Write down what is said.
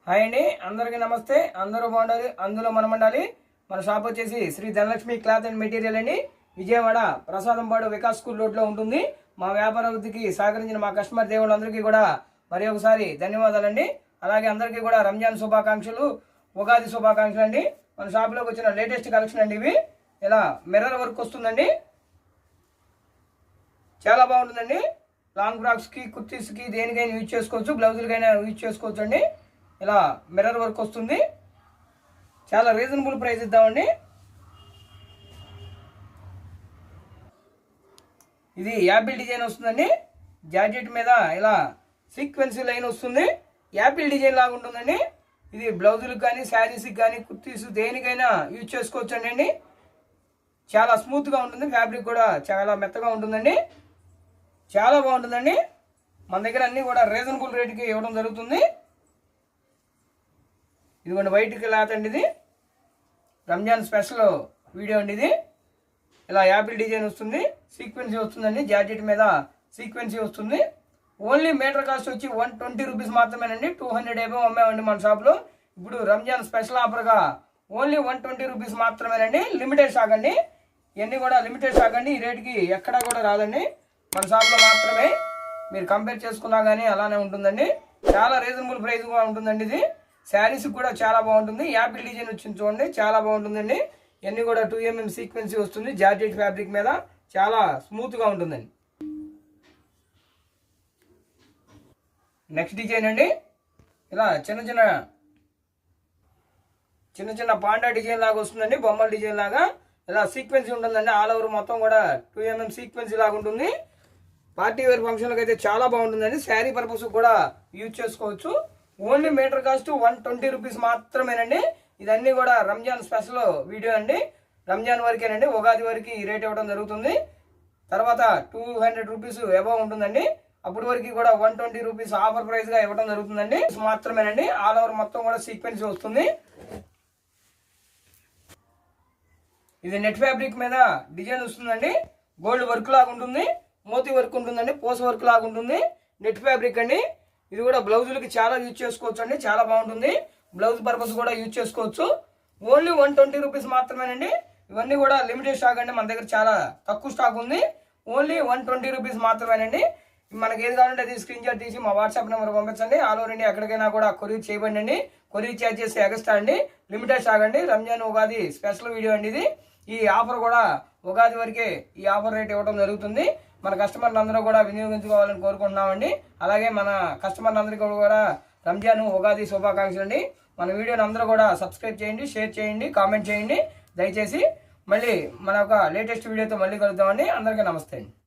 Hi అండి, అందరికీ నమస్తే. అందరూ బాగుండాలి, అందులో మనం ఉండాలి. మన షాప్ వచ్చేసి Shri Dhanalakshmi cloth and material అండి. విజయవాడ ప్రసాదంపాడు వికాస్ స్కూల్ రోడ్లో ఉంటుంది. మా వ్యాపార అభివృద్ధికి సహకరించిన మా కస్టమర్ దేవుళ్ళందరికీ కూడా మరి ఒకసారి ధన్యవాదాలండి. అలాగే అందరికీ కూడా రంజాన్ శుభాకాంక్షలు, ఉగాది శుభాకాంక్షలు అండి. మన షాప్లోకి వచ్చిన లేటెస్ట్ కలెక్షన్ అండి. ఇవి ఇలా మిర్రర్ వర్క్ వస్తుందండి, చాలా బాగుంటుందండి. లాంగ్ ఫ్రాక్స్కి, కుర్తీస్కి దేనికైనా యూజ్ చేసుకోవచ్చు, బ్లౌజులకైనా యూజ్ చేసుకోవచ్చు అండి. ఇలా మిర్రర్ వర్క్ వస్తుంది, చాలా రీజనబుల్ ప్రైస్ ఇద్దామండి. ఇది యాపిల్ డిజైన్ వస్తుందండి. జాకెట్ మీద ఇలా సీక్వెన్సీ లైన్ వస్తుంది, యాపిల్ డిజైన్ లాగా ఉంటుందండి. ఇది బ్లౌజులకు కానీ, శారీస్కి కానీ, కుర్తీస్ దేనికైనా యూజ్ చేసుకోవచ్చు అండి. చాలా స్మూత్గా ఉంటుంది, ఫ్యాబ్రిక్ కూడా చాలా మెత్తగా ఉంటుందండి, చాలా బాగుంటుందండి. మన దగ్గర అన్నీ కూడా రీజనబుల్ రేట్కి ఇవ్వడం జరుగుతుంది. ఇదిగోండి వైట్ క్లాత్ అండి, ఇది రంజాన్ స్పెషల్ వీడియో అండి. ఇది ఇలా యాపిల్ డిజైన్ వస్తుంది, సీక్వెన్సీ వస్తుందండి. జాకెట్ మీద సీక్వెన్సీ వస్తుంది. ఓన్లీ మీటర్ కాస్ట్ వచ్చి 120 రూపీస్ మాత్రమేనండి. 200 ఏమో అమ్మామండి మన షాప్లో. ఇప్పుడు రంజాన్ స్పెషల్ ఆఫర్గా ఓన్లీ 120 రూపీస్ మాత్రమేనండి. లిమిటెడ్ స్టాక్ అండి, ఇవన్నీ కూడా లిమిటెడ్ స్టాక్ అండి. ఈ రేటుకి ఎక్కడా కూడా రాదండి, మన షాప్లో మాత్రమే. మీరు కంపేర్ చేసుకున్నా కానీ అలానే ఉంటుందండి. చాలా రీజనబుల్ ప్రైస్గా ఉంటుందండి. ఇది శారీస్ కూడా చాలా బాగుంటుంది. యాపిల్ డిజైన్ వచ్చింది చూడండి, చాలా బాగుంటుందండి. ఇవన్నీ కూడా 2mm సీక్వెన్సీ వస్తుంది. జార్జెట్ ఫ్యాబ్రిక్ మీద చాలా స్మూత్గా ఉంటుందండి. నెక్స్ట్ డిజైన్ అండి, ఇలా చిన్న చిన్న పాండా డిజైన్ లాగా వస్తుందండి, బొమ్మల డిజైన్ లాగా. ఇలా సీక్వెన్సీ ఉంటుందండి, ఆల్ ఓవర్ మొత్తం కూడా 2mm సీక్వెన్సీ లాగా ఉంటుంది. పార్టీ వేర్ ఫంక్షన్లకు అయితే చాలా బాగుంటుందండి. శారీ పర్పస్ కూడా యూజ్ చేసుకోవచ్చు. ఓన్లీ మీటర్ కాస్ట్ 120 రూపీస్ మాత్రమేనండి. ఇదన్నీ కూడా రంజాన్ స్పెషల్ వీడియో అండి. రంజాన్ వరకేనండి, ఉగాది వరకు ఈ రేట్ ఇవ్వడం జరుగుతుంది. తర్వాత 200 రూపీస్ అబవ్ ఉంటుందండి. అప్పటి వరకు కూడా 120 రూపీస్ ఆఫర్ ప్రైస్గా ఇవ్వడం జరుగుతుందండి మాత్రమేనండి. ఆల్ ఓవర్ మొత్తం కూడా సీక్వెన్స్ వస్తుంది. ఇది నెట్ ఫ్యాబ్రిక్ మీద డిజైన్ వస్తుందండి. గోల్డ్ వర్క్ లాగా ఉంటుంది, మోతీ వర్క్ ఉంటుందండి, పోస్ వర్క్ లాగా ఉంటుంది. నెట్ ఫ్యాబ్రిక్ అండి. ఇది కూడా బ్లౌజులకి చాలా యూజ్ చేసుకోవచ్చు అండి, చాలా బాగుంటుంది. బ్లౌజ్ పర్పస్ కూడా యూజ్ చేసుకోవచ్చు. ఓన్లీ 120 రూపీస్ మాత్రమేనండి. ఇవన్నీ కూడా లిమిటెడ్ స్టాక్ అండి, మన దగ్గర చాలా తక్కువ స్టాక్ ఉంది. ఓన్లీ 120 రూపీస్ మాత్రమేనండి. మనకి ఏది కావాలంటే అది స్క్రీన్ షాట్ తీసి మా వాట్సాప్ నెంబర్ పంపించండి. ఆల్ ఓవర్ ఇండియా ఎక్కడికైనా కూడా కొరియర్ చేయబండి అండి. కొరియర్ ఛార్జెస్ ఎక్స్ట్రా అండి. లిమిటెడ్ స్టాక్ అండి. రంజాన్ ఉగాది స్పెషల్ వీడియో అండి ఇది. ఈ ఆఫర్ కూడా ఉగాది వరకే ఈ ఆఫర్ రేట్ ఇవ్వడం జరుగుతుంది. మన కస్టమర్లు అందరూ కూడా వినియోగించుకోవాలని కోరుకుంటున్నామండి. అలాగే మన కస్టమర్లు అందరికీ కూడా రంజాన్ ఉగాది శుభాకాంక్షలు అండి. మన వీడియోని అందరూ కూడా సబ్స్క్రైబ్ చేయండి, షేర్ చేయండి, కామెంట్ చేయండి దయచేసి. మళ్ళీ మన ఒక లేటెస్ట్ వీడియోతో మళ్ళీ కలుద్దామండి. అందరికీ నమస్తే అండి.